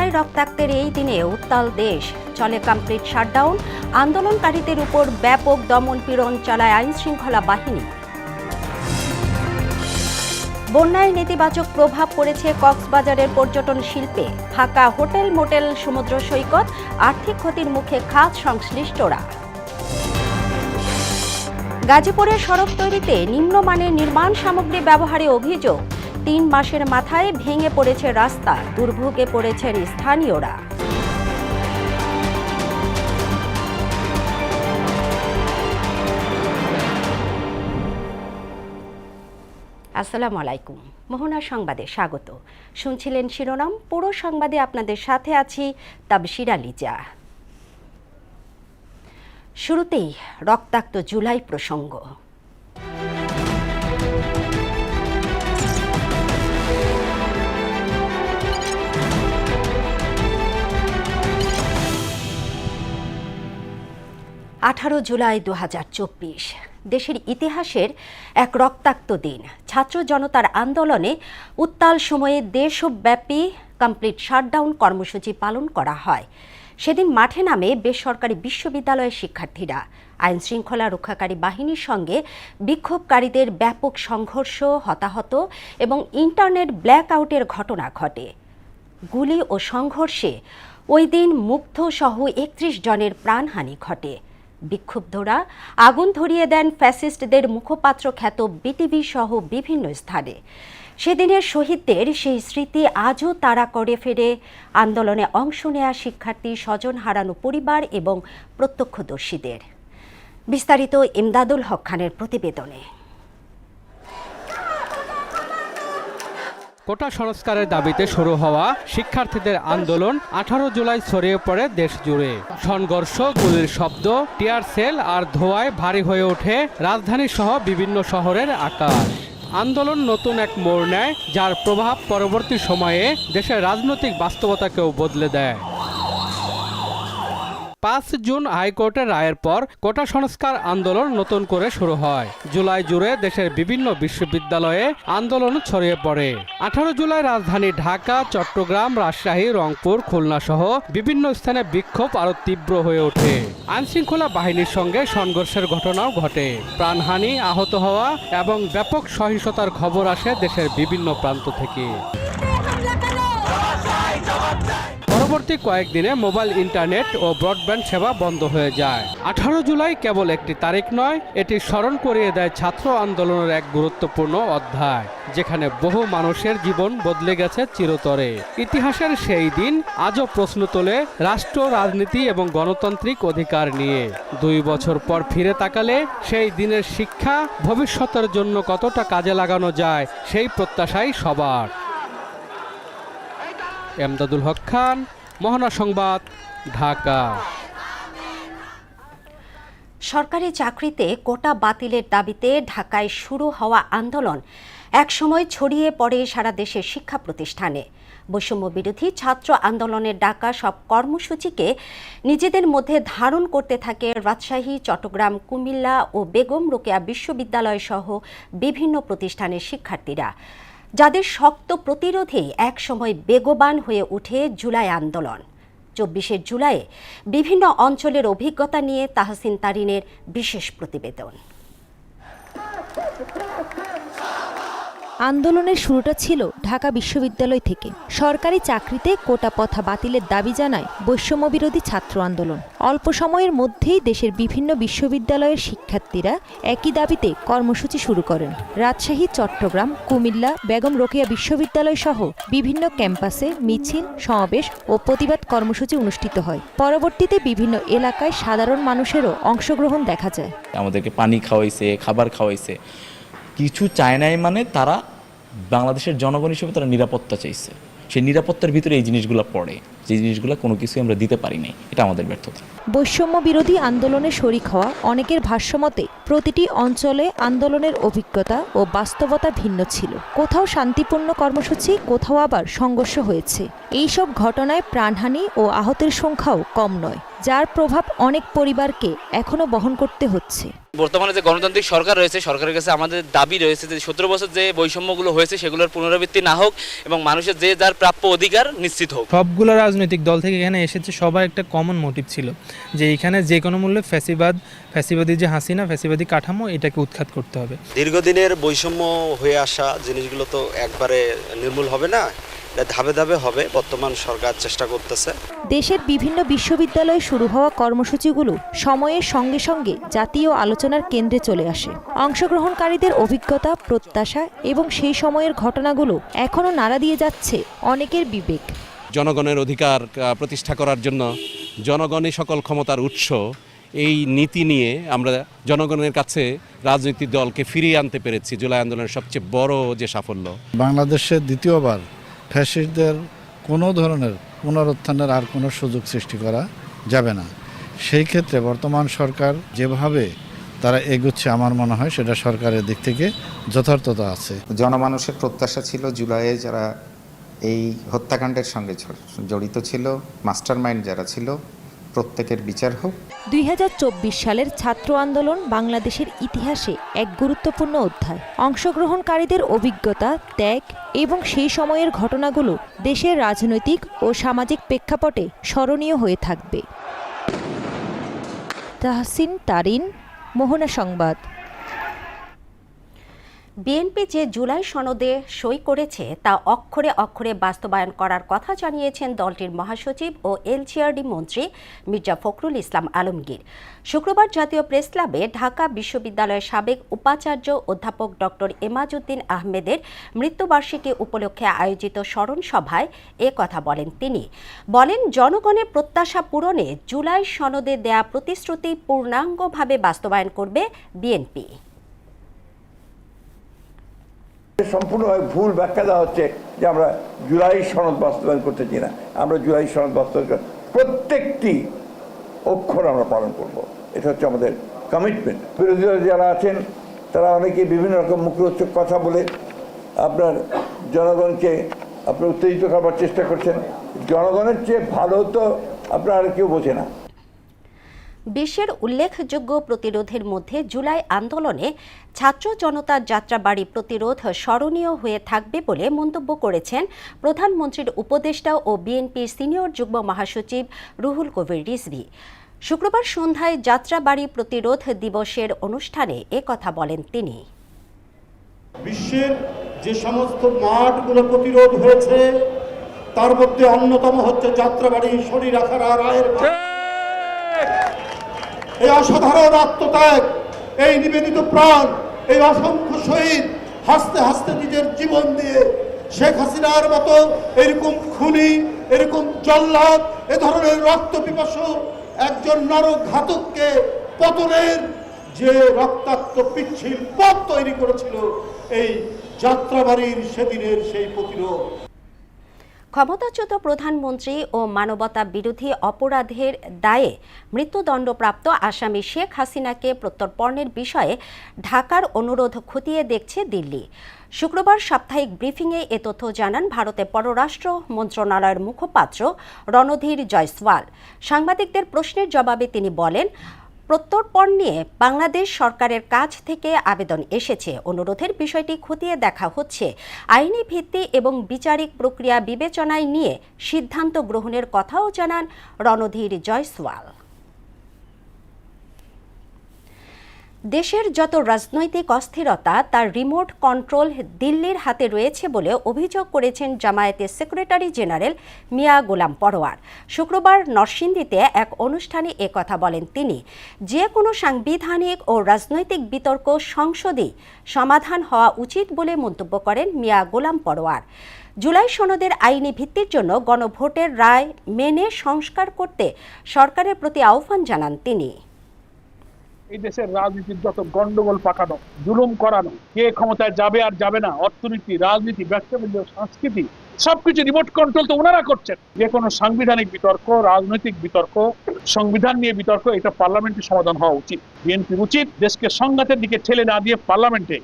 জুলাই রক্তাক্তের এই দিনে উত্তাল দেশ, চলে কমপ্লিট শাটডাউন, আন্দোলনকারীদের উপর ব্যাপক দমন পীড়ন চালায় আইনশৃঙ্খলা বাহিনী। বন্যায় নেতিবাচক প্রভাব পড়েছে কক্সবাজারের পর্যটন শিল্পে, ফাঁকা হোটেল মোটেল, সমুদ্র সৈকত, আর্থিক ক্ষতির মুখে খাত সংশ্লিষ্টরা। গাজীপুরে সড়ক তৈরিতে নিম্নমানের নির্মাণ সামগ্রী ব্যবহারে অভিযোগ, 3 মাসের মাথায় ভেঙে পড়েছে রাস্তা, দুর্ভোগে পড়েছেন স্থানীয়রা। আসসালামু আলাইকুম, মোহনা সংবাদে স্বাগত। শুনছিলেন শিরোনাম, পুরো সংবাদে আপনাদের সাথে আছি তাবশিরা লিজা। শুরুতেই রক্তাক্ত জুলাই প্রসঙ্গ। 18 জুলাই 2024 দেশের ইতিহাসের এক রক্তাক্ত দিন। ছাত্র জনতার আন্দোলনে উত্তাল সময়ে দেশব্যাপী কমপ্লিট শাটডাউন কর্মসূচি পালন করা হয়। সেদিন মাঠে নামে বেসরকারি বিশ্ববিদ্যালয়ের শিক্ষার্থীরা। আইন শৃঙ্খলা রক্ষাকারী বাহিনীর সঙ্গে বিক্ষোভকারীদের ব্যাপক সংঘর্ষ, হতাহত এবং ইন্টারনেট ব্ল্যাকআউটের ঘটনা ঘটে। গুলি ও সংঘর্ষে ওই দিন মুগ্ধ সহ 31 জনের প্রাণহানি ঘটে। বিক্ষুব্ধরা আগুন ধরিয়ে দেন ফ্যাসিস্টদের মুখপাত্র খ্যাত বিটিভি সহ বিভিন্ন স্থানে। সেদিনের শহীদদের সেই স্মৃতি আজও তাড়া করে ফেরে আন্দোলনে অংশ নেয়া শিক্ষার্থী, স্বজন হারানো পরিবার এবং প্রত্যক্ষদর্শীদের। বিস্তারিত ইমদাদুল হক খানের প্রতিবেদনে। কোটা সংস্কারের দাবিতে শুরু হওয়া শিক্ষার্থীদের আন্দোলন 18 জুলাই ছড়িয়ে পড়ে দেশ জুড়ে। সংঘর্ষ, গুলির শব্দ, টিয়ার সেল আর ধোঁয়ায় ভারী হয়ে ওঠে রাজধানী সহ বিভিন্ন শহরের আকাশ। আন্দোলন নতুন এক মোড় নেয়, যার প্রভাব পরবর্তী সময়ে দেশের রাজনৈতিক বাস্তবতাকেও বদলে দেয়। 5 জুন হাইকোর্টের রায়ের পর কোটা সংস্কার আন্দোলন নতুন করে শুরু হয়। জুলাই জুড়ে দেশের বিভিন্ন বিশ্ববিদ্যালয়ে আন্দোলন ছড়িয়ে পড়ে। 18 জুলাই রাজধানী ঢাকা, চট্টগ্রাম, রাজশাহী, রংপুর, খুলনা সহ বিভিন্ন স্থানে বিক্ষোভ আরও তীব্র হয়ে ওঠে। আইনশৃঙ্খলা বাহিনীর সঙ্গে সংঘর্ষের ঘটনাও ঘটে। প্রাণহানি, আহত হওয়া এবং ব্যাপক সহিংসতার খবর আসে দেশের বিভিন্ন প্রান্ত থেকে। পরবর্তী কয়েকদিনে মোবাইল, ইন্টারনেট ও ব্রডব্যান্ড সেবা বন্ধ হয়ে যায়। 18 জুলাই কেবল একটি তারিখ নয়, এটি স্মরণ করিয়ে দেয় ছাত্র আন্দোলনের এক গুরুত্বপূর্ণ অধ্যায়, যেখানে বহু মানুষের জীবন বদলে গেছে চিরতরে। ইতিহাসের সেই দিন আজও প্রশ্ন তোলে রাষ্ট্র, রাজনীতি এবং গণতান্ত্রিক অধিকার নিয়ে। 2 বছর পর ফিরে তাকালে সেই দিনের শিক্ষা ভবিষ্যতের জন্য কতটা কাজে লাগানো যায়, সেই প্রত্যাশাই সবার। ইমদাদুল হক খান, মোহনা সংবাদ, ঢাকা। সরকারি চাকরিতে কোটা বাতিলের দাবিতে ঢাকায় শুরু হওয়া আন্দোলন একসময় ছড়িয়ে পড়ে সারা দেশের শিক্ষা প্রতিষ্ঠানে। বৈষম্য বিরোধী ছাত্র আন্দোলনের ডাকা সব কর্মসূচিকে নিজেদের মধ্যে ধারণ করতে থাকে রাজশাহী, চট্টগ্রাম, কুমিল্লা ও বেগম রোকেয়া বিশ্ববিদ্যালয় সহ বিভিন্ন প্রতিষ্ঠানের শিক্ষার্থীরা, যাদের শক্ত প্রতিরোধে একসময় বেগবান হয়ে ওঠে জুলাই আন্দোলন। 24 জুলাই বিভিন্ন অঞ্চলের অভিজ্ঞতা নিয়ে তাহসিন তারিনের বিশেষ প্রতিবেদন। আন্দোলনের শুরুটা ছিল ঢাকা বিশ্ববিদ্যালয় থেকে। সরকারি চাকরিতে কোটা প্রথা বাতিলের দাবি জানায় বৈষম্যবিরোধী ছাত্র আন্দোলন। অল্প সময়ের মধ্যেই দেশের বিভিন্ন বিশ্ববিদ্যালয়ের শিক্ষার্থীরা একই দাবিতে কর্মসূচি শুরু করেন। রাজশাহী, চট্টগ্রাম, কুমিল্লা, বেগম রোকেয়া বিশ্ববিদ্যালয় সহ বিভিন্ন ক্যাম্পাসে মিছিল, সমাবেশ ও প্রতিবাদ কর্মসূচি অনুষ্ঠিত হয়। পরবর্তীতে বিভিন্ন এলাকায় সাধারণ মানুষেরও অংশগ্রহণ দেখা যায়। আমাদেরকে পানি খাওয়াইছে, খাবার খাওয়াইছে, কিছু চায় নাই, মানে তারা বাংলাদেশের জনগণ হিসেবে তারা নিরাপত্তা চাইছে। সেই নিরাপত্তার ভিতরে এই জিনিসগুলো পড়ে, যে জিনিসগুলো কোনো কিছু আমরা দিতে পারি নাই, এটা আমাদের ব্যর্থতা। বৈষম্য বিরোধী আন্দোলনে শরিক হওয়া অনেকের ভাষ্যমতে প্রতিটি অঞ্চলে আন্দোলনের অভিজ্ঞতা ও বাস্তবতা ভিন্ন ছিল। কোথাও শান্তিপূর্ণ কর্মসূচি, কোথাও আবার সংঘর্ষ হয়েছে। এইসব ঘটনায় প্রাণহানি ও আহতের সংখ্যাও কম নয়। যার প্রভাব অনেক পরিবারকে এখনো বহন করতে হচ্ছে। বর্তমানে যে গণতান্ত্রিক সরকার রয়েছে, সরকারের কাছে আমাদের দাবি রয়েছে যে 17 বছর যে বৈষম্যগুলো হয়েছে সেগুলোর পুনরাবৃত্তি না হোক এবং মানুষের যে যার প্রাপ্য অধিকার নিশ্চিত হোক। সবগুলো রাজনৈতিক দল থেকে এখানে এসেছে, সবার একটা কমন মোটিভ ছিল যে এখানে যে কোনো মূল্যে ফ্যাসিবাদী যে হাসিনা ফ্যাসিবাদী কাঠামো এটাকে উৎখাত করতে হবে। দীর্ঘদিনের বৈষম্য হয়ে আসা জিনিসগুলো তো একবারে নির্মূল হবে না, ধাপে ধাপে হবে। বর্তমান সরকার চেষ্টা করতেছে। দেশের বিভিন্ন বিশ্ববিদ্যালয়ে শুরু হওয়া কর্মসূচিগুলো সময়ের সঙ্গে সঙ্গে জাতীয় আলোচনার কেন্দ্রে চলে আসে। অংশগ্রহণকারীদের অভিজ্ঞতা, প্রত্যাশা এবং সেই সময়ের ঘটনাগুলো এখনো নাড়া দিয়ে যাচ্ছে অনেকের বিবেক। জনগণের অধিকার প্রতিষ্ঠা করার জন্য জনগণই সকল ক্ষমতার উৎস, এই নীতি নিয়ে আমরা জনগণের কাছে রাজনৈতিক দলকে ফিরিয়ে আনতে পেরেছি। জুলাই আন্দোলনের সবচেয়ে বড় যে সাফল্য। বাংলাদেশে দ্বিতীয়বার ফ্যাসিস্টদের কোনো ধরনের পুনরুত্থানের আর কোনো সুযোগ সৃষ্টি করা যাবে না। সেই ক্ষেত্রে বর্তমান সরকার যেভাবে তারা এগুচ্ছে, আমার মনে হয় সেটা সরকারের দিক থেকে যথার্থতা আছে। জনমানুষের প্রত্যাশা ছিল জুলাইয়ে যারা এই হত্যাকাণ্ডের সঙ্গে জড়িত ছিল, মাস্টারমাইন্ড যারা ছিল, প্রত্যেকের বিচার হোক। 2024 সালের ছাত্র আন্দোলন বাংলাদেশের ইতিহাসে এক গুরুত্বপূর্ণ অধ্যায়। অংশগ্রহণকারীদের অভিজ্ঞতা, ত্যাগ এবং সেই সময়ের ঘটনাগুলো দেশের রাজনৈতিক ও সামাজিক প্রেক্ষাপটে স্মরণীয় হয়ে থাকবে। তাহসিন তারিন, মোহনা সংবাদ। বিএনপি যে জুলাই সনদে সই করেছে তা অক্ষরে অক্ষরে বাস্তবায়ন করার কথা জানিয়েছেন দলটির মহাসচিব ও এলজিআরডি মন্ত্রী মির্জা ফখরুল ইসলাম আলমগীর। শুক্রবার জাতীয় প্রেস ক্লাবে ঢাকা বিশ্ববিদ্যালয়ের সাবেক উপাচার্য অধ্যাপক ডক্টর এমাজউদ্দিন আহমেদের মৃত্যুবার্ষিকী উপলক্ষে আয়োজিত স্মরণ সভায় এ কথা বলেন তিনি। বলেন, জনগণের প্রত্যাশা পূরণে জুলাই সনদে দেয়া প্রতিশ্রুতি পূর্ণাঙ্গভাবে বাস্তবায়ন করবে বিএনপি। সম্পূর্ণভাবে ভুল ব্যাখ্যা দেওয়া হচ্ছে যে আমরা জুলাই সনদ বাস্তবায়ন করতে চাই না। আমরা জুলাই সনদ বাস্তবায়ন প্রত্যেকটি অক্ষর আমরা পালন করব। এটা হচ্ছে আমাদের কমিটমেন্ট। বিরোধীরা যারা আছেন তারা অনেকে বিভিন্ন রকম মুখরোচক কথা বলে আপনার জনগণকে আপনার উত্তেজিত করবার চেষ্টা করছেন। জনগণের চেয়ে ভালো তো আপনার আর কেউ বোঝে না। বিশ্বের উল্লেখযোগ্য প্রতিরোধের মধ্যে জুলাই আন্দোলনে ছাত্র জনতার যাত্রাবাড়ি প্রতিরোধ স্মরণীয় হয়ে থাকবে বলে মন্তব্য করেছেন প্রধানমন্ত্রীর উপদেষ্টা ও বিএনপির সিনিয়র যুগ্ম মহাসচিব রুহুল কবির রিজভী। শুক্রবার সন্ধ্যায় যাত্রাবাড়ি প্রতিরোধ দিবসের অনুষ্ঠানে এ কথা বলেন তিনি। বিশ্বের যে সমস্ত মাঠগুলো প্রতিরোধ হয়েছে তার মধ্যে অন্যতম হচ্ছে যাত্রাবাড়ি শরীরাখারা রায়ের। এই অসাধারণ আত্মত্যাগ, এই নিবেদিত প্রাণ, এই অসংখ্য শহীদ হাসতে হাসতে নিজের জীবন দিয়ে শেখ হাসিনার মতো এরকম খুনি, এরকম জল্লাদ, এ ধরনের রক্ত পিপাসু একজন নরঘাতককে পতনের যে রক্তাক্ত পিচ্ছিল পথ তৈরি করেছিল এই যাত্রাবাড়ির সেদিনের সেই প্রতিরোধ। ক্ষমতাচ্যুত প্রধানমন্ত্রী ও মানবতা বিরোধী অপরাধের দায়ে মৃত্যুদণ্ডপ্রাপ্ত আসামি শেখ হাসিনাকে প্রত্যর্পণের বিষয়ে ঢাকার অনুরোধ খতিয়ে দেখছে দিল্লি। শুক্রবার সাপ্তাহিক ব্রিফিংয়ে এ তথ্য জানান ভারতের পররাষ্ট্র মন্ত্রণালয়ের মুখপাত্র রণধীর জয়সওয়াল। সাংবাদিকদের প্রশ্নের জবাবে তিনি বলেন, প্রত্যর্পণ নিয়ে বাংলাদেশ সরকারের কাছ থেকে আবেদন এসেছে। অনুরোধের বিষয়টি খতিয়ে দেখা হচ্ছে। আইনি ভিত্তি এবং বিচারিক প্রক্রিয়া বিবেচনায় নিয়ে সিদ্ধান্ত গ্রহণের কথাও জানান রণধীর জয়সওয়াল। দেশের যত রাজনৈতিক অস্থিরতা তার রিমোট কন্ট্রোল দিল্লির হাতে রয়েছে বলে অভিযোগ করেছেন জামায়াতের সেক্রেটারি জেনারেল মিয়া গোলাম পরোয়ার। শুক্রবার নরসিংদীতে এক অনুষ্ঠানে একথা বলেন তিনি। যে কোনো সাংবিধানিক ও রাজনৈতিক বিতর্ক সংসদেই সমাধান হওয়া উচিত বলে মন্তব্য করেন মিয়া গোলাম পরোয়ার। জুলাই সনদের আইনি ভিত্তির জন্য গণভোটের রায় মেনে সংস্কার করতে সরকারের প্রতি আহ্বান জানান তিনি। এই দেশের রাজনীতির যত গন্ডগোল পাকানো, জুলুম করানো, কে ক্ষমতায় যাবে আর যাবে না, অর্থনীতি, রাজনীতি, ব্যবসা বাণিজ্য, সংস্কৃতি, সবকিছু রিমোট কন্ট্রোল তো ওনারা করছেন। যে কোনো সাংবিধানিক বিতর্ক, রাজনৈতিক বিতর্ক, সংবিধান নিয়ে বিতর্ক, এটা পার্লামেন্টে সমাধান হওয়া উচিত। বিএনপির উচিত দেশকে সংঘাতের দিকে ঠেলে না দিয়ে পার্লামেন্টে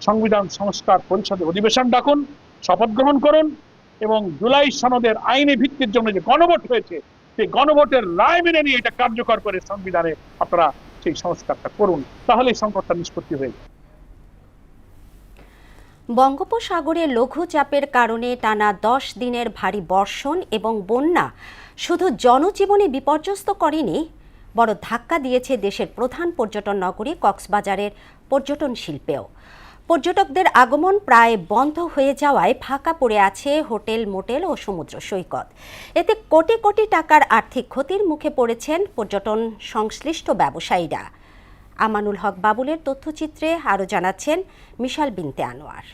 সংবিধান সংস্কার পরিষদে অধিবেশন ডাকুন, শপথ গ্রহণ করুন এবং জুলাই সনদের আইনি ভিত্তির জন্য যে গণভোট হয়েছে সেই গণভোটের রায় মেনে নিয়ে এটা কার্যকর করে সংবিধানে আপনারা সেই সংস্কারটা করুন, তাহলে এই সংকটটা নিষ্পত্তি হয়ে যাবে। বঙ্গোপসাগরে লঘুচাপের কারণে টানা 10 দিনের ভারী বর্ষণ এবং বন্যা শুধু জনজীবনে বিপর্যস্ত করেনি, বড় ধাক্কা দিয়েছে দেশের প্রধান পর্যটন নগরী কক্সবাজারের পর্যটন শিল্পেও। পর্যটকদের আগমন প্রায় বন্ধ হয়ে যাওয়ায় ফাঁকা পড়ে আছে হোটেল, মোটেল ও সমুদ্র সৈকত। এতে কোটি কোটি টাকার আর্থিক ক্ষতির মুখে পড়েছেন পর্যটন সংশ্লিষ্ট ব্যবসায়ীরা। আমানুল হক বাবুলের তথ্যচিত্রে আরও জানাচ্ছেন মিশাল বিনতে আনোয়ার।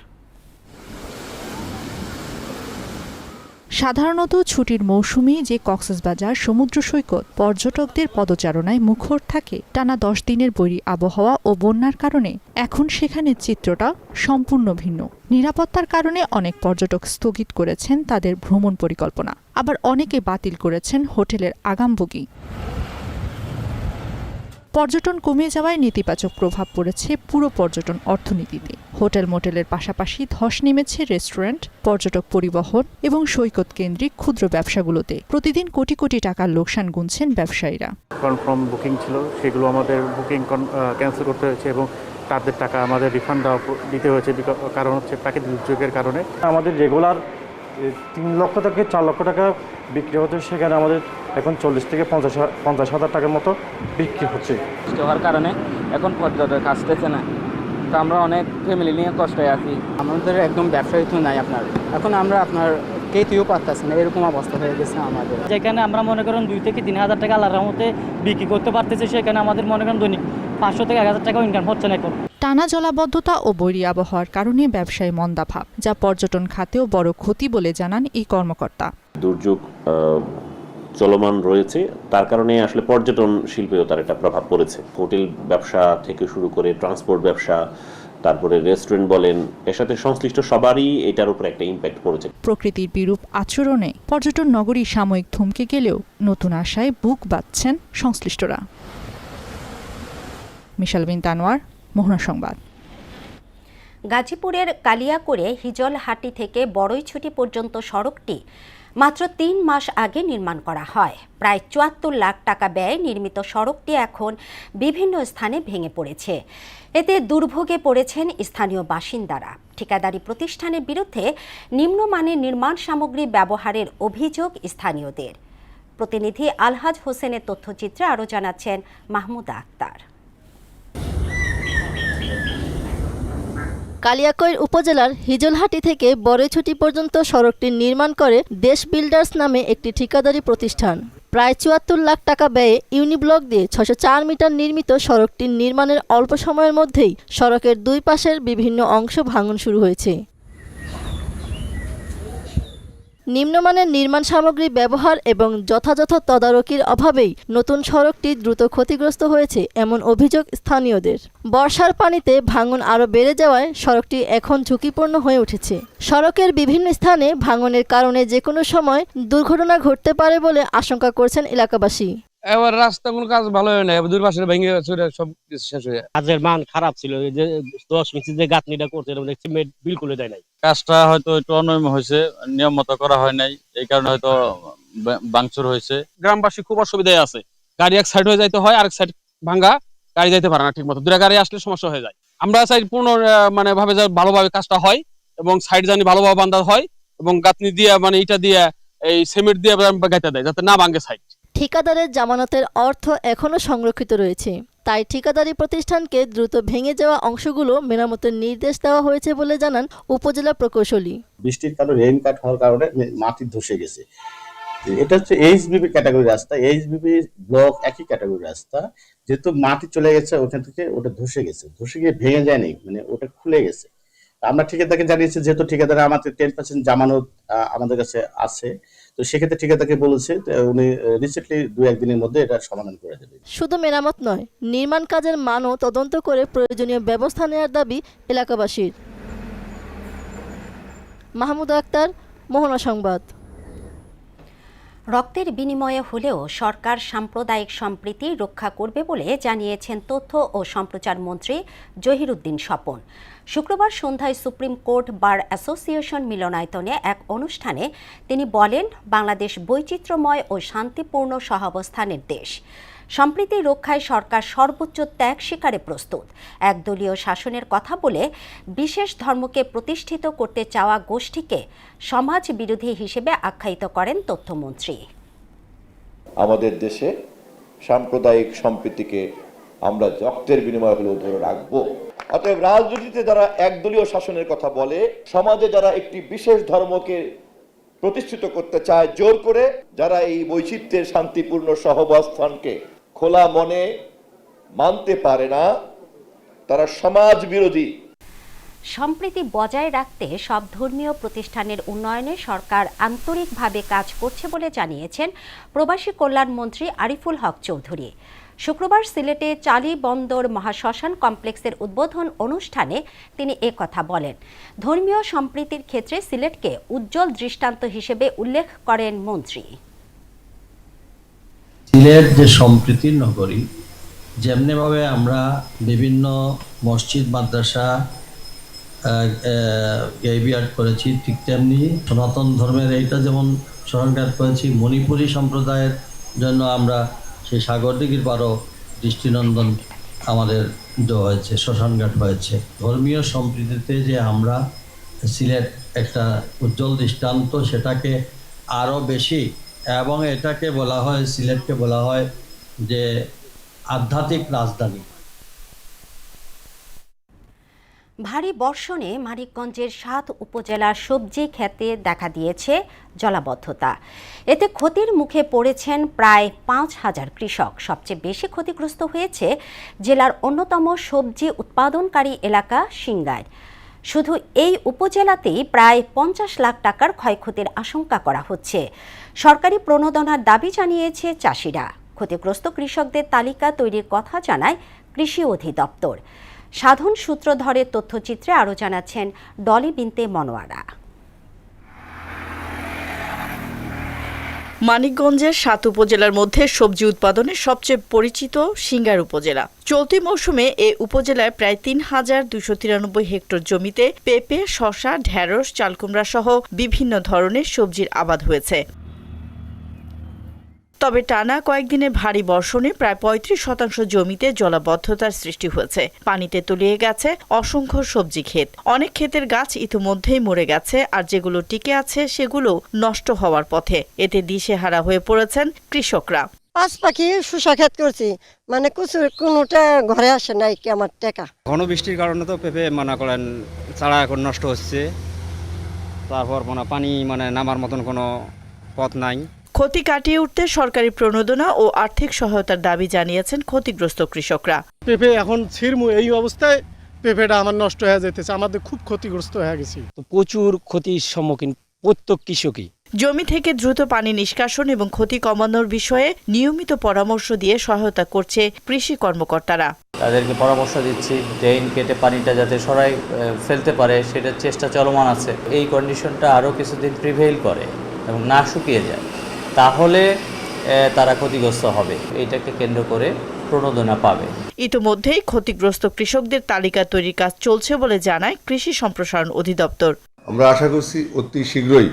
সাধারণত ছুটির মৌসুমে যে কক্সবাজার সমুদ্র সৈকত পর্যটকদের পদচারণায় মুখর থাকে, টানা 10 দিনের বৈরী আবহাওয়া ও বন্যার কারণে এখন সেখানের চিত্রটা সম্পূর্ণ ভিন্ন। নিরাপত্তার কারণে অনেক পর্যটক স্থগিত করেছেন তাদের ভ্রমণ পরিকল্পনা, আবার অনেকে বাতিল করেছেন হোটেলের আগাম বুকিং। পর্যটন কমে যাওয়ায় নেতিবাচক প্রভাব পড়েছে পুরো পর্যটন অর্থনীতিতে। হোটেল, মোটেলের পাশাপাশি ধস নেমেছে রেস্টুরেন্ট, পর্যটক পরিবহন এবং সৈকত কেন্দ্রিক ক্ষুদ্র ব্যবসাগুলোতে। প্রতিদিন কোটি কোটি টাকার লোকসান গুনছেন ব্যবসায়ীরা। কনফার্ম বুকিং ছিল, সেগুলো আমাদের বুকিং ক্যান্সেল করতে হয়েছে এবং তাদের টাকা আমাদের রিফান্ড দিতে হয়েছে, কারণ হচ্ছে প্রাকৃতিক দুর্যোগের কারণে। আমাদের রেগুলার 3 লক্ষ থেকে 4 লক্ষ টাকা বিক্রি হচ্ছে, সেখানে আমাদের এখন 40 থেকে 50 হাজার টাকার মতো বিক্রি হচ্ছে। হওয়ার কারণে এখন পর্যটক আসতেছে না, তো আমরা অনেক ফ্যামিলি নিয়ে কষ্টে আছি। আমাদের একদম ব্যবসায়ী তো নাই আপনার, এখন আমরা আপনার কেউ পারতেছি না, এরকম অবস্থা হয়ে গেছে আমাদের। যেখানে আমরা মনে করেন 2 থেকে 3 হাজার টাকা আল্লাহর রহমতে বিক্রি করতে পারতেছি, সেখানে আমাদের মনে করেন দৈনিক 500 থেকে 1000 টাকা ইনকাম হচ্ছে না এখন। টানা জলাবদ্ধতা ও বৈরী আবহাওয়ার কারণে ব্যবসায় মন্দাভাব, যা পর্যটন খাতেও বড় ক্ষতি বলে জানান এই কর্মকর্তা। দুর্যোগ চলমান রয়েছে, তার কারণে আসলে পর্যটন শিল্পেও তার একটা প্রভাব পড়েছে। হোটেল ব্যবসা থেকে শুরু করে ট্রান্সপোর্ট ব্যবসা, তারপরে রেস্টুরেন্ট বলেন, এর সাথে সংশ্লিষ্ট সবারই এটার উপর একটা ইম্প্যাক্ট পড়েছে। প্রকৃতির বিরূপ আচরণে পর্যটন নগরী সাময়িক থমকে গেলেও নতুন আশায় বুক বাঁধছেন সংশ্লিষ্টরা। মিশাল বিনতে আনোয়ার, মোহনা সংবাদ। গাজীপুরের কালিয়াকৈরে হিজলহাটি থেকে বড়ইছুটি পর্যন্ত সড়কটি মাত্র 3 মাস আগে নির্মাণ করা হয়। প্রায় 74 লাখ টাকা ব্যয়ে নির্মিত সড়কটি এখন বিভিন্ন স্থানে ভেঙে পড়েছে। এতে দুর্ভোগে পড়েছেন স্থানীয় বাসিন্দারা। ঠিকাদারি প্রতিষ্ঠানের বিরুদ্ধে নিম্নমানের নির্মাণ সামগ্রী ব্যবহারের অভিযোগ স্থানীয়দের। প্রতিনিধি আলহাজ হোসেনের তথ্যচিত্রে আরও জানাচ্ছেন মাহমুদা আক্তার। কালিয়াকৈর উপজেলার হিজলহাটি থেকে বড়ইছুটি পর্যন্ত সড়কটি নির্মাণ করে দেশ বিল্ডার্স নামে একটি ঠিকাদারি প্রতিষ্ঠান। প্রায় 74 লাখ টাকা ব্যয়ে ইউনিব্লক দিয়ে 604 মিটার নির্মিত সড়কটির নির্মাণের অল্প সময়ের মধ্যেই সড়কের 2 পাশের বিভিন্ন অংশ ভাঙন শুরু হয়েছে। নিম্নমানের নির্মাণ সামগ্রী ব্যবহার এবং যথাযথ তদারকির অভাবেই নতুন সড়কটি দ্রুত ক্ষতিগ্রস্ত হয়েছে এমন অভিযোগ স্থানীয়দের। বর্ষার পানিতে ভাঙন আরও বেড়ে যাওয়ায় সড়কটি এখন ঝুঁকিপূর্ণ হয়ে উঠেছে। সড়কের বিভিন্ন স্থানে ভাঙনের কারণে যে কোনো সময় দুর্ঘটনা ঘটতে পারে বলে আশঙ্কা করছেন এলাকাবাসী। এবার রাস্তা কোনো কাজ ভালো হয় না, দুই পাশে ভেঙে সব শেষ হয়ে কাজের মান খারাপ ছিল। যে 10 মিনিট যে গাঁথনিটা করছে সিমেন্ট বিলকুল দেয় নাই। কাজটা হয়তো একটু অনিয়ম হয়েছে, নিয়ম মতো করা হয় নাই, এই কারণে হয়তো ভাঙচুর হয়েছে। গ্রামবাসী খুব অসুবিধায় আছে, গাড়ি এক সাইড হয়ে যাইতে হয়, আরেক সাইড ভাঙা, গাড়ি যাইতে পারে না ঠিক মতো, 2টা গাড়ি আসলে সমস্যা হয়ে যায়। আমরা চাই পূর্ণ মানে ভাবে ভালোভাবে কাজটা হয় এবং সাইড জানি ভালোভাবে বান্ধা হয় এবং গাঁথনি দিয়ে মানে ইটা দিয়ে এই সিমেন্ট দিয়ে গাইতে দেয় যাতে না ভাঙে সাইড। ঠিকাদারের জামানতের অর্থ এখনও সংরক্ষিত রয়েছে, তাই ঠিকাদারি প্রতিষ্ঠানকে দ্রুত ভেঙে যাওয়া অংশগুলো মেরামতের নির্দেশ দেওয়া হয়েছে বলে জানান উপজেলা প্রকৌশলী। বৃষ্টির কারণে রেইন কাট হওয়ার কারণে মাটি ধসে গেছে। এটা হচ্ছে এইচবিবি ক্যাটাগরি রাস্তা, এইচবিবি ব্লক একই ক্যাটাগরি রাস্তা, যেহেতু মাটি চলে গেছে ওখান থেকে ওটা ধসে গেছে, ধসে গিয়ে ভেঙে যায়নি, মানে ওটা খুলে গেছে। আমরা ঠিকাদারকে জানিয়েছি, যেহেতু ঠিকাদার আমাদের 10% জামানত আমাদের কাছে আছে, তো সেক্ষেত্রে ঠিকাদারকে বলেছে উনি রিসেন্টলি 2-1 দিনের মধ্যে এটা সমাধান করে দেবে। শুধু মেরামত নয়, নির্মাণ কাজের মানও তদন্ত করে প্রয়োজনীয় ব্যবস্থা নেওয়ার দাবি এলাকাবাসীর। মাহমুদা আক্তার, মোহনা সংবাদ। রক্তের বিনিময়ে হলেও সরকার সাম্প্রদায়িক সম্প্রীতি রক্ষা করবে বলে জানিয়েছেন তথ্য ও সম্প্রচার মন্ত্রী জহিরুদ্দিন স্বপন। শুক্রবার সন্ধ্যায় সুপ্রিম কোর্ট বার অ্যাসোসিয়েশন মিলনায়তনে এক অনুষ্ঠানে তিনি বলেন, বাংলাদেশ বৈচিত্র্যময় ও শান্তিপূর্ণ সহাবস্থানের দেশ। সম্প্রীতি রক্ষায় সরকার সর্বোচ্চ ত্যাগ স্বীকারে প্রস্তুত। একদলীয় শাসনের কথা বলে বিশেষ ধর্মকে প্রতিষ্ঠিত করতে চাওয়া গোষ্ঠীকে সমাজ বিরোধী হিসেবে আখ্যায়িত করেন তথ্যমন্ত্রী। আমাদের দেশে সাম্প্রদায়িক সম্প্রীতিকে আমরা রক্তের বিনিময়ে হলেও ধরে রাখবো। অতএব রাজনীতিতে যারা একদলীয় শাসনের কথা বলে, সমাজে যারা একটি বিশেষ ধর্মকে প্রতিষ্ঠিত করতে চায় জোর করে, যারা এই বৈচিত্র্যের শান্তিপূর্ণ সহাবস্থানকে খোলা মনে মানতে পারে না, তারা সমাজ বিরোধী। সম্প্রীতি বজায় রাখতে সব ধর্মীয় প্রতিষ্ঠানের উন্নয়নে সরকার আন্তরিকভাবে কাজ করছে বলে জানিয়েছেন প্রবাসী কল্যাণ মন্ত্রী আরিফুল হক চৌধুরী। শুক্রবার সিলেটে চালি বন্দর মহাশ্মশান কমপ্লেক্সের উদ্বোধন অনুষ্ঠানে তিনি কথা বলেন। ধর্মীয় সম্প্রীতির ক্ষেত্রে সিলেটকে উজ্জ্বল দৃষ্টান্ত হিসেবে উল্লেখ করেন মন্ত্রী। সিলেট যে সম্প্রীতির নগরী, যেমনিভাবে আমরা বিভিন্ন মসজিদ মাদ্রাসা গ্রেভিয়ার্ড করেছি, ঠিক তেমনি সনাতন ধর্মের এইটা যেমন স্মরণঘাট করেছি, মণিপুরী সম্প্রদায়ের জন্য আমরা সেই সাগরদিঘির পারও দৃষ্টিনন্দন আমাদের হয়েছে, শ্মশানঘাট হয়েছে। ধর্মীয় সম্প্রীতিতে যে আমরা সিলেট একটা উজ্জ্বল দৃষ্টান্ত, সেটাকে আরও বেশি, এবং এটাকে বলা হয়, সিলেটকে বলা হয় যে আধ্যাত্মিক রাজধানী। ভারী বর্ষণে মানিকগঞ্জের 7 উপজেলার সবজি ক্ষেতে দেখা দিয়েছে জলাবদ্ধতা। এতে ক্ষতির মুখে পড়েছেন প্রায় 5000 কৃষক। সবচেয়ে বেশি ক্ষতিগ্রস্ত হয়েছে জেলার অন্যতম সবজি উৎপাদনকারী এলাকা সিংগাইর। শুধু এই উপজেলাতেই প্রায় 50 লাখ টাকার ক্ষয়ক্ষতির আশঙ্কা করা হচ্ছে। সরকারি প্রণোদনার দাবি জানিয়েছে চাষিরা। ক্ষতিগ্রস্ত কৃষকদের তালিকা তৈরির কথা জানায় কৃষি অধিদপ্তর। সাধন সূত্রধরের তথ্যচিত্রে আরও জানাচ্ছেন ডলি বিনতে মনোয়ারা। মানিকগঞ্জের 7 উপজেলার মধ্যে সবজি উৎপাদনে সবচেয়ে পরিচিত সিংগাইর উপজেলা। চলতি মৌসুমে এ উপজেলায় প্রায় 3293 হেক্টর জমিতে পেঁপে, শসা, ঢেঁড়স, চালকুমড়া সহ বিভিন্ন ধরনের সবজির আবাদ হয়েছে। তবে টানা কয়েকদিনের ভারী বর্ষণে প্রায় 35% জমিতে জলাবদ্ধতার সৃষ্টি হয়েছে। পানিতে তলিয়ে গেছে অসংখ্য সবজি ক্ষেত। অনেক ক্ষেতের গাছ ইতিমধ্যেই মরে গেছে, আর যেগুলো টিকে আছে সেগুলো নষ্ট হওয়ার পথে। এতে দিশেহারা হয়ে পড়েছেন কৃষকরা। 5 পাখি শসা ক্ষেত করছি, মানে কোনোটা ঘরে আসে নাই কি আমার টাকা। ঘন বৃষ্টির কারণে তো পেঁপে মনে করেন চারা এখন নষ্ট হচ্ছে। তারপর পানি নামার মতন কোনো পথ নাই। ক্ষতি কাটিয়ে উঠতে সরকারি প্রণোদনা ও আর্থিক সহায়তার দাবি জানিয়েছেন ক্ষতিগ্রস্ত কৃষকরা। পেঁপে এখন ছিড়মু, এই অবস্থায় পেঁপেটা আমার নষ্ট হয়ে যেতেছে, আমাদের খুব ক্ষতিগ্রস্ত হয়ে গেছি। প্রচুর ক্ষতির সম্মুখীন প্রত্যেক কৃষকই। জমি থেকে দ্রুত পানি নিষ্কাশন এবং ক্ষতি কমানোর বিষয়ে নিয়মিত পরামর্শ দিয়ে সহায়তা করছে কৃষি কর্মকর্তারা। তাদেরকে পরামর্শ দিচ্ছি, ড্রেন কেটে পানিটা যাতে সরাই ফেলতে পারে সেটার চেষ্টা চলমান আছে। এই কন্ডিশনটা আরও কিছুদিন প্রিভেইল করে এবং না শুকিয়ে যায়, তাহলে তারা ক্ষতিগ্রস্ত হবে। এইটাকে কেন্দ্র করে প্রণোদনা পাবে। ইতিমধ্যেই ক্ষতিগ্রস্ত কৃষকদের তালিকা তৈরির কাজ চলছে বলে জানায় কৃষি সম্প্রসারণ অধিদপ্তর। আমরা আশা করছি অতি শীঘ্রই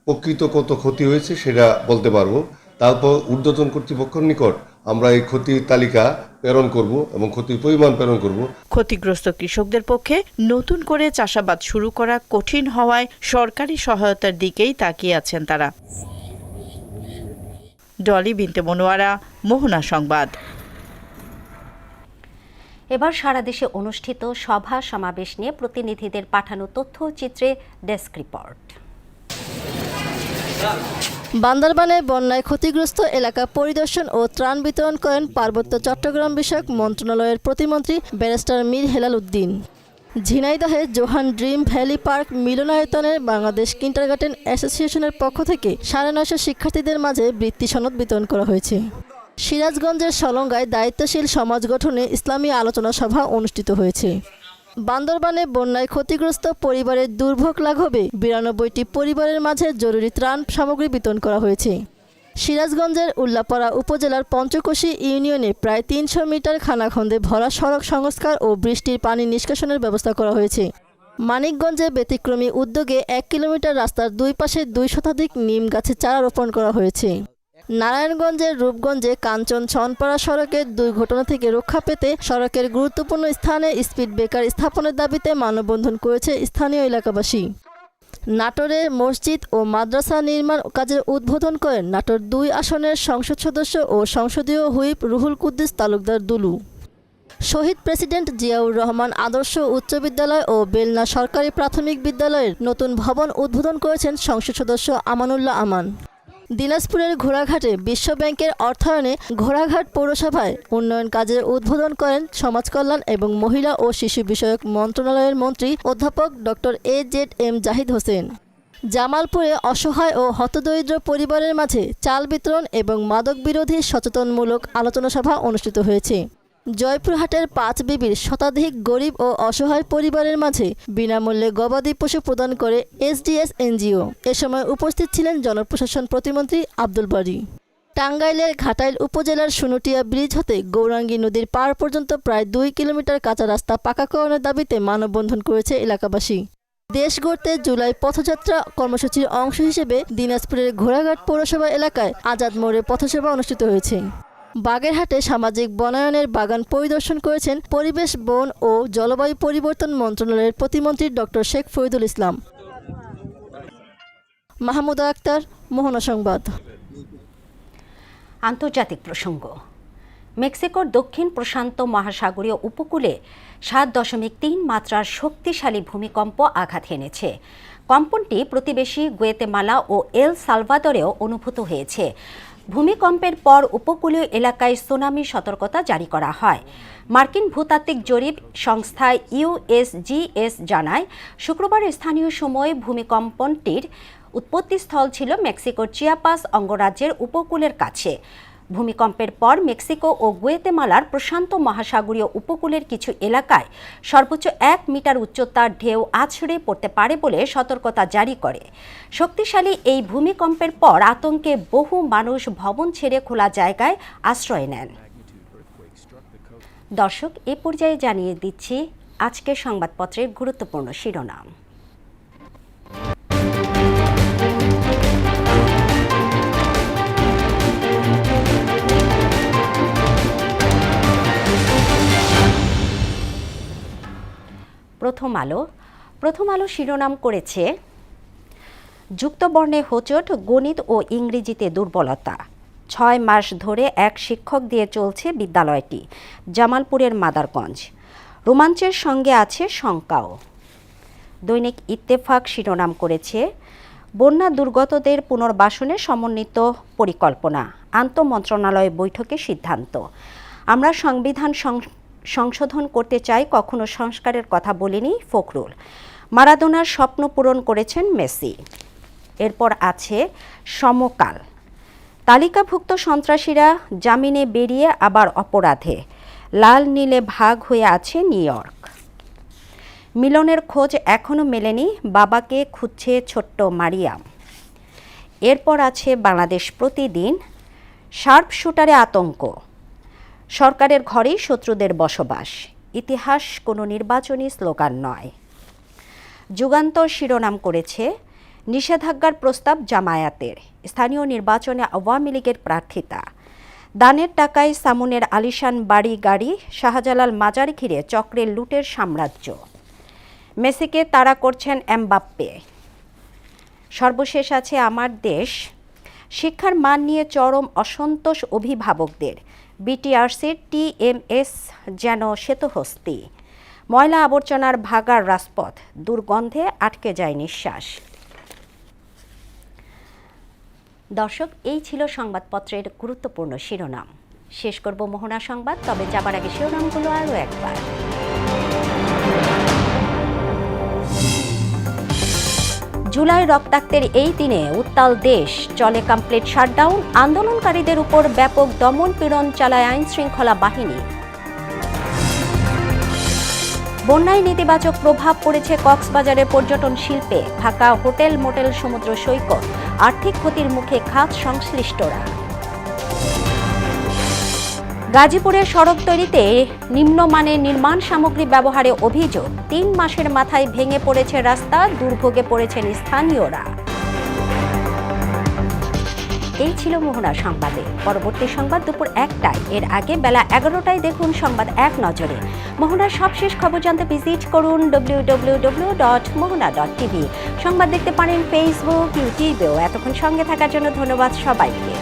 প্রকৃত কত ক্ষতি হয়েছে সেটা বলতে পারবো। তারপর ঊর্ধ্বতন কর্তৃপক্ষের নিকট আমরা এই ক্ষতির তালিকা প্রেরণ করব এবং ক্ষতির পরিমাণ প্রেরণ করব। ক্ষতিগ্রস্ত কৃষকদের পক্ষে নতুন করে চাষাবাদ শুরু করা কঠিন হওয়ায় সরকারি সহায়তার দিকেই তাকিয়ে আছেন তারা। ডলি বিনতে মনোয়ারা, মোহনা সংবাদ। এবার সারা দেশে অনুষ্ঠিত সভা সমাবেশ নিয়ে প্রতিনিধিদের পাঠানো তথ্যচিত্রে ডেস্ক রিপোর্ট। বান্দরবানে বন্যায় ক্ষতিগ্রস্ত এলাকা পরিদর্শন ও ত্রাণ বিতরণ করেন পার্বত্য চট্টগ্রাম বিষয়ক মন্ত্রণালয়ের প্রতিমন্ত্রী ব্যারিস্টার মীর হেলাল উদ্দিন। ঝিনাইদহে জোহান ড্রিম ভ্যালি পার্ক মিলনায়তনে বাংলাদেশ কিন্ডারগার্টেন অ্যাসোসিয়েশনের পক্ষ থেকে 950 শিক্ষার্থীদের মাঝে বৃত্তি সনদ বিতরণ করা হয়েছে। সিরাজগঞ্জের সলঙ্গায় দায়িত্বশীল সমাজ গঠনে ইসলামী আলোচনা সভা অনুষ্ঠিত হয়েছে। বান্দরবানে বন্যায় ক্ষতিগ্রস্ত পরিবারের দুর্ভোগ লাঘবে 92টি পরিবারের মাঝে জরুরি ত্রাণ সামগ্রী বিতরণ করা হয়েছে। সিরাজগঞ্জের উল্লাপাড়া উপজেলার পঞ্চকোশী ইউনিয়নে প্রায় ৩০০ মিটার খানাখন্দে ভরা সড়ক সংস্কার ও বৃষ্টির পানি নিষ্কাশনের ব্যবস্থা করা হয়েছে। মানিকগঞ্জে ব্যতিক্রমী উদ্যোগে ১ কিলোমিটার রাস্তার দুই পাশে ২ শতাধিক নিম গাছের চারা রোপণ করা হয়েছে। নারায়ণগঞ্জের রূপগঞ্জে কাঞ্চন ছনপাড়া সড়কের দুর্ঘটনা থেকে রক্ষা পেতে সড়কের গুরুত্বপূর্ণ স্থানে স্পিড ব্রেকার স্থাপনের দাবিতে মানববন্ধন করেছে স্থানীয় এলাকাবাসী। নাটোরে মসজিদ ও মাদ্রাসা নির্মাণ কাজের উদ্বোধন করেন নাটোর ২ আসনের সংসদ সদস্য ও সংসদীয় হুইপ রুহুল কুদ্দুস তালুকদার দুলু। শহীদ প্রেসিডেন্ট জিয়াউর রহমান আদর্শ উচ্চ বিদ্যালয় ও বেলনা সরকারি প্রাথমিক বিদ্যালয়ের নতুন ভবন উদ্বোধন করেছেন সংসদ সদস্য আমানুল্লাহ আমান। দিনাজপুরের ঘোড়াঘাটে বিশ্ব ব্যাংকের অর্থায়নে ঘোড়াঘাট পৌরসভায় উন্নয়ন কাজের উদ্বোধন করেন সমাজ কল্যাণ এবং মহিলা ও শিশু বিষয়ক মন্ত্রণালয়ের মন্ত্রী অধ্যাপক ডক্টর AZM জাহিদ হোসেন। জামালপুরে অসহায় ও হতদরিদ্র পরিবারের মাঝে চাল বিতরণ এবং মাদক বিরোধী সচেতনমূলক আলোচনা সভা অনুষ্ঠিত হয়েছে। জয়পুরহাটের ৫ বিবির শতাধিক গরিব ও অসহায় পরিবারের মাঝে বিনামূল্যে গবাদি পশু প্রদান করে SDS NGO। এ সময় উপস্থিত ছিলেন জনপ্রশাসন প্রতিমন্ত্রী আব্দুল বারী। টাঙ্গাইলের ঘাটাইল উপজেলার সুনুটিয়া ব্রিজ হতে গৌরাঙ্গী নদীর পার পর্যন্ত প্রায় ২ কিলোমিটার কাঁচা রাস্তা পাকাকরণের দাবিতে মানববন্ধন করেছে এলাকাবাসী। দেশ গড়তে জুলাই পথযাত্রা কর্মসূচির অংশ হিসেবে দিনাজপুরের ঘোড়াঘাট পৌরসভা এলাকায় আজাদ মোড়ে পথসভা অনুষ্ঠিত হয়েছে। বাগেরহাটে সামাজিক বনায়নের বাগান পরিদর্শন করেছেন পরিবেশ, বন ও জলবায়ু পরিবর্তন মন্ত্রণালয়ের প্রতিমন্ত্রী ডক্টর শেখ ফরিদুল ইসলাম। মাহমুদা আক্তার, মোহনা সংবাদ। আন্তর্জাতিক প্রসঙ্গ। মেক্সিকোর দক্ষিণ প্রশান্ত মহাসাগরীয় উপকূলে ৭.৩ মাত্রার শক্তিশালী ভূমিকম্প আঘাত হেনেছে। কম্পনটি প্রতিবেশী গুয়েতেমালা ও এল সালভাদরেও অনুভূত হয়েছে। ভূমিকম্পের পর উপকূলীয় এলাকায় সুনামি সতর্কতা জারি করা হয়। মার্কিন ভূতাত্ত্বিক জরিপ সংস্থা USGS জানায়, শুক্রবার স্থানীয় সময়ে ভূমিকম্পনটির উৎপত্তিস্থল ছিল মেক্সিকোর চিয়াপাস অঙ্গরাজ্যের উপকূলের কাছে। ভূমিকম্পের পর মেক্সিকো ও গুয়েতেমালার প্রশান্ত মহাসাগরীয় উপকূলের কিছু এলাকায় সর্বোচ্চ ১ মিটার উচ্চতার ঢেউ আছড়ে পড়তে পারে বলে সতর্কতা জারি করে। শক্তিশালী এই ভূমিকম্পের পর আতঙ্কে বহু মানুষ ভবন ছেড়ে খোলা জায়গায় আশ্রয় নেন। দর্শক, এ পর্যায়ে জানিয়ে দিচ্ছি আজকের সংবাদপত্রের গুরুত্বপূর্ণ শিরোনাম। প্রথম আলো শিরোনাম করেছে, যুক্তবর্ণে হোঁচট, গণিত ও ইংরেজিতে দুর্বলতা। ৬ মাস ধরে এক শিক্ষক দিয়ে চলছে বিদ্যালয়টি। জামালপুরের মাদারগঞ্জ। রোমাঞ্চের সঙ্গে আছে শঙ্কাও। দৈনিক ইত্তেফাক শিরোনাম করেছে, বন্যা দুর্গতদের পুনর্বাসনে সমন্বিত পরিকল্পনা। আন্তঃমন্ত্রণালয় বৈঠকে সিদ্ধান্ত। আমরা সংবিধান সংশোধন করতে চাই, কখনো সংস্কারের কথা বলিনি ফখরুল। মারাদোনার স্বপ্ন পূরণ করেছেন মেসি। এরপর আছে সমকাল। তালিকাভুক্ত সন্ত্রাসীরা জামিনে বেরিয়ে আবার অপরাধে। লাল নীলে ভাগ হয়ে আছে নিউ ইয়র্ক। মিলনের খোঁজ এখনও মেলেনি, বাবাকে খুঁজছে ছোট্ট মারিয়াম। এরপর আছে বাংলাদেশ প্রতিদিন। শার্প শুটারে আতঙ্ক। সরকারের ঘরেই শত্রুদের বসবাস। ইতিহাস কোনো নির্বাচনী স্লোগান নয়। যুগান্তর শিরোনাম করেছে, নিষেধাজ্ঞার প্রস্তাব জামায়াতের। স্থানীয় নির্বাচনে আওয়ামী লীগের প্রার্থিতা। দানের টাকায় সামুনের আলিশান বাড়ি গাড়ি। শাহজালাল মাজার ঘিরে চক্রের লুটের সাম্রাজ্য। মেসিকে তাড়া করছেন এমবাপ্পে। সর্বশেষ আছে আমার দেশ। শিক্ষার মান নিয়ে চরম অসন্তোষ অভিভাবকদের। বিটিআরসির TMS যেন শ্বেতহস্তি। ময়লা আবর্জনার ভাগার রাজপথ। দুর্গন্ধে আটকে যায় নিঃশ্বাস। দর্শক, এই ছিল সংবাদপত্রের গুরুত্বপূর্ণ শিরোনাম। শেষ করব মোহনা সংবাদ, তবে যাবার আগে শিরোনামগুলো আরও একবার। জুলাই রক্তাক্তের এই দিনে উত্তাল দেশ, চলে কমপ্লিট শাটডাউন। আন্দোলনকারীদের উপর ব্যাপক দমন পীড়ন চালায় আইন শৃঙ্খলা বাহিনী। বন্যায় নেতিবাচক প্রভাব পড়েছে কক্সবাজারের পর্যটন শিল্পে। ঢাকা হোটেল মোটেল সমুদ্র সৈকত, আর্থিক ক্ষতির মুখে খাত সংশ্লিষ্টরা। গাজীপুরে সড়ক তৈরিতে নিম্নমানের নির্মাণ সামগ্রী ব্যবহারে অভিযোগ। 3 মাসের মাথায় ভেঙে পড়েছে রাস্তা, দুর্ভোগে পড়েছেন স্থানীয়রা। এই ছিল মোহনা সংবাদে। পরবর্তী সংবাদ দুপুর 1টায়। এর আগে বেলা 11টায় দেখুন সংবাদ এক নজরে। মোহনার সবশেষ খবর জানতে ভিজিট করুন www.mohona.tv। সংবাদ দেখতে পারেন ফেসবুক, ইউটিউবেও। এতক্ষণ সঙ্গে থাকার জন্য ধন্যবাদ সবাইকে।